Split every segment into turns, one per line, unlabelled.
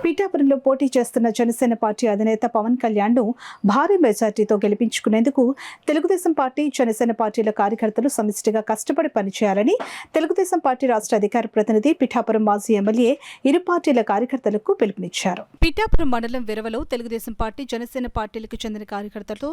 పిఠాపురంలో పోటీ చేస్తున్న జనసేన పార్టీ అధినేత పవన్ కళ్యాణ్ను భారీ మెజార్టీతో గెలిపించుకునేందుకు తెలుగుదేశం పార్టీ, జనసేన పార్టీల కార్యకర్తలు సమిష్టిగా కష్టపడి పనిచేయాలని తెలుగుదేశం పార్టీ రాష్ట్ర అధికార ప్రతినిధి, పిఠాపురం మాజీ ఎమ్మెల్యే ఇరు పార్టీల కార్యకర్తలకు పిలుపునిచ్చారు. పిఠాపురం మండలం విరవలో తెలుగుదేశం పార్టీ, జనసేన పార్టీలకు చెందిన కార్యకర్తలతో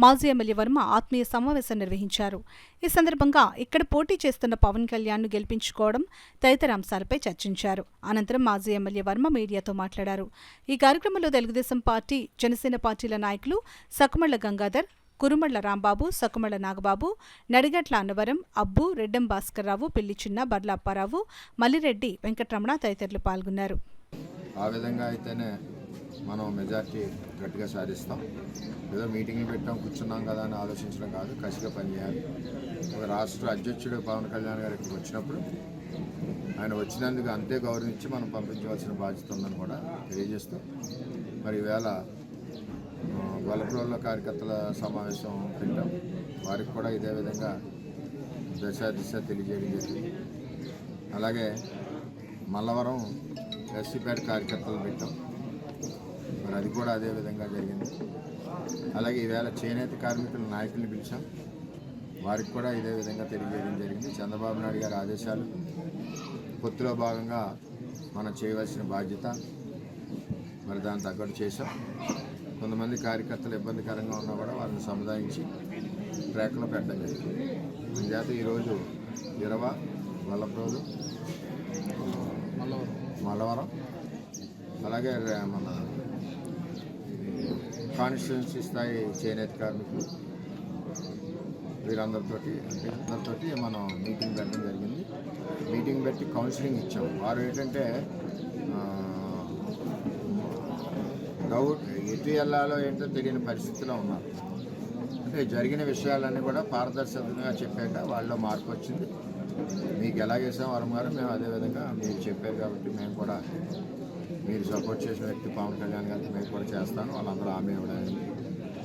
మాజీ ఎమ్మెల్యే వర్మ ఆత్మీయ సమావేశం నిర్వహించారు. ఈ సందర్భంగా ఇక్కడ పోటీ చేస్తున్న పవన్ కళ్యాణ్ను గెలిపించుకోవడం తదితర అంశాలపై చర్చించారు. అనంతరం మాజీ ఎమ్మెల్యే వర్మ మీడియాతో మాట్లాడారు. ఈ కార్యక్రమంలో తెలుగుదేశం పార్టీ, జనసేన పార్టీల నాయకులు సకుమళ్ల గంగాధర్, కురుమళ్ల రాంబాబు, సకుమళ్ల నాగబాబు, నడిగట్ల అన్నవరం, అబ్బు, రెడ్డం భాస్కర్రావు, పిల్లి చిన్న, బర్ల అప్పారావు, మల్లిరెడ్డి, వెంకటరమణ తదితరులు పాల్గొన్నారు.
ఆ విధంగా అయితేనే మనం మెజార్టీ గట్టిగా సాధిస్తాం. ఏదో మీటింగ్లు పెట్టాం, కూర్చున్నాం కదా అని ఆలోచించడం కాదు, కసిగా పనిచేయాలి. ఒక రాష్ట్ర అధ్యక్షుడు పవన్ కళ్యాణ్ గారు ఇక్కడికి వచ్చినప్పుడు ఆయన వచ్చినందుకు అంతే గౌరవించి మనం పంపించవలసిన బాధ్యత ఉందని కూడా తెలియజేస్తూ, మరి ఈవేళ గొల్లప్రోళ్ళ కార్యకర్తల సమావేశం పెట్టాం. వారికి కూడా ఇదే విధంగా దిశ తెలియజేయడం జరిగింది. అలాగే మల్లవరం ఎస్సీపేట కార్యకర్తలు పెట్టాం, మరి అది కూడా అదే విధంగా జరిగింది. అలాగే ఈవేళ చేనేత కార్మికుల నాయకుల్ని పిలిచాం, వారికి కూడా ఇదే విధంగా తెలియజేయడం జరిగింది. చంద్రబాబు నాయుడు గారి ఆదేశాలు పొత్తులో భాగంగా మనం చేయవలసిన బాధ్యత, మరి దాన్ని తగ్గట్టు చేశాం. కొంతమంది కార్యకర్తలు ఇబ్బందికరంగా ఉన్నా కూడా వారిని సముదాయించి ట్రాక్లో పెట్టడం జరిగింది. అందుచేత ఈరోజు ఇరవ, వల్లప్రోలు, మల్లవరం, అలాగే మన కాన్స్టిట్యున్సీ స్థాయి చేనేత కార్మికులు వీరందరితోటి మనం మీటింగ్ పెట్టడం జరిగింది. మీటింగ్ పెట్టి కౌన్సిలింగ్ ఇచ్చాం. వారు ఏంటంటే డౌట్ ఎటు వెళ్ళాలో ఏంటో తెలియని పరిస్థితిలో ఉన్నారు. అంటే జరిగిన విషయాలన్నీ కూడా పారదర్శకంగా చెప్పాక వాళ్ళలో మార్పు వచ్చింది. మీకు ఎలాగేసాం వరం గారు, మేము అదేవిధంగా మీరు చెప్పారు కాబట్టి మేము కూడా మీరు సపోర్ట్ చేసిన వ్యక్తి పవన్ కళ్యాణ్ గారికి మేము కూడా చేస్తాను, వాళ్ళందరూ హామీ ఇవ్వడానికి.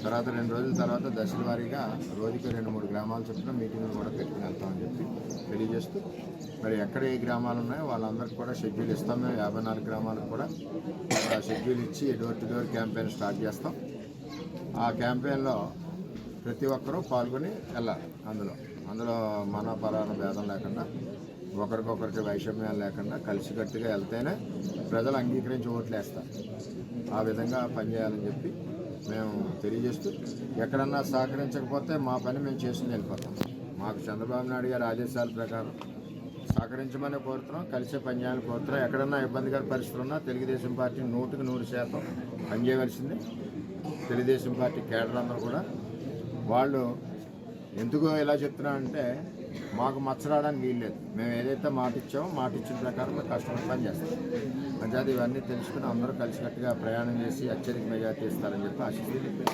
తర్వాత 2 రోజుల తర్వాత దశల వారీగా రోజుకి 2-3 గ్రామాలు చొప్పున మీటింగ్లు కూడా పెట్టుకుని వెళ్తామని చెప్పి తెలియజేస్తూ, మరి ఎక్కడ ఏ గ్రామాలు ఉన్నాయో వాళ్ళందరికీ కూడా షెడ్యూల్ ఇస్తాం. మేము 54 గ్రామాలకు కూడా షెడ్యూల్ ఇచ్చి door to door campaign start చేస్తాం. ఆ క్యాంపెయిన్లో ప్రతి ఒక్కరూ పాల్గొని వెళ్ళాలి. అందులో మన పరాన భేదం లేకుండా, ఒకరికొకరికి వైషమ్యాలు లేకుండా కలిసికట్టుగా వెళ్తేనే ప్రజలు అంగీకరించి ఓట్లు వేస్తారు. ఆ విధంగా పనిచేయాలని చెప్పి మేము తెలియజేస్తూ, ఎక్కడన్నా సహకరించకపోతే మా పని మేము చేసుకుని వెళ్ళిపోతాం. మాకు చంద్రబాబు నాయుడు గారి ఆదేశాల ప్రకారం సహకరించమని కోరుతున్నాం, కలిసే పనిచేయాలని కోరుతున్నాం. ఎక్కడన్నా ఇబ్బందికర పరిస్థితులు ఉన్నా తెలుగుదేశం పార్టీ 100% పనిచేయవలసింది. తెలుగుదేశం పార్టీ కేడర్ అందరూ కూడా వాళ్ళు ఎందుకు ఇలా చెప్తున్నారంటే మాకు మచ్చరావడానికి వీల్లేదు. మేము ఏదైతే మాట ఇచ్చామో మాట ఇచ్చిన ప్రకారం మేము కష్టపడి పని చేస్తాం. పంచాయతీ ఇవన్నీ తెలుసుకుని అందరూ కలిసికట్టుగా ప్రయాణం చేసి అత్యధిక మెజార్టీ ఇస్తారని చెప్పి ఆశిస్తున్నాం.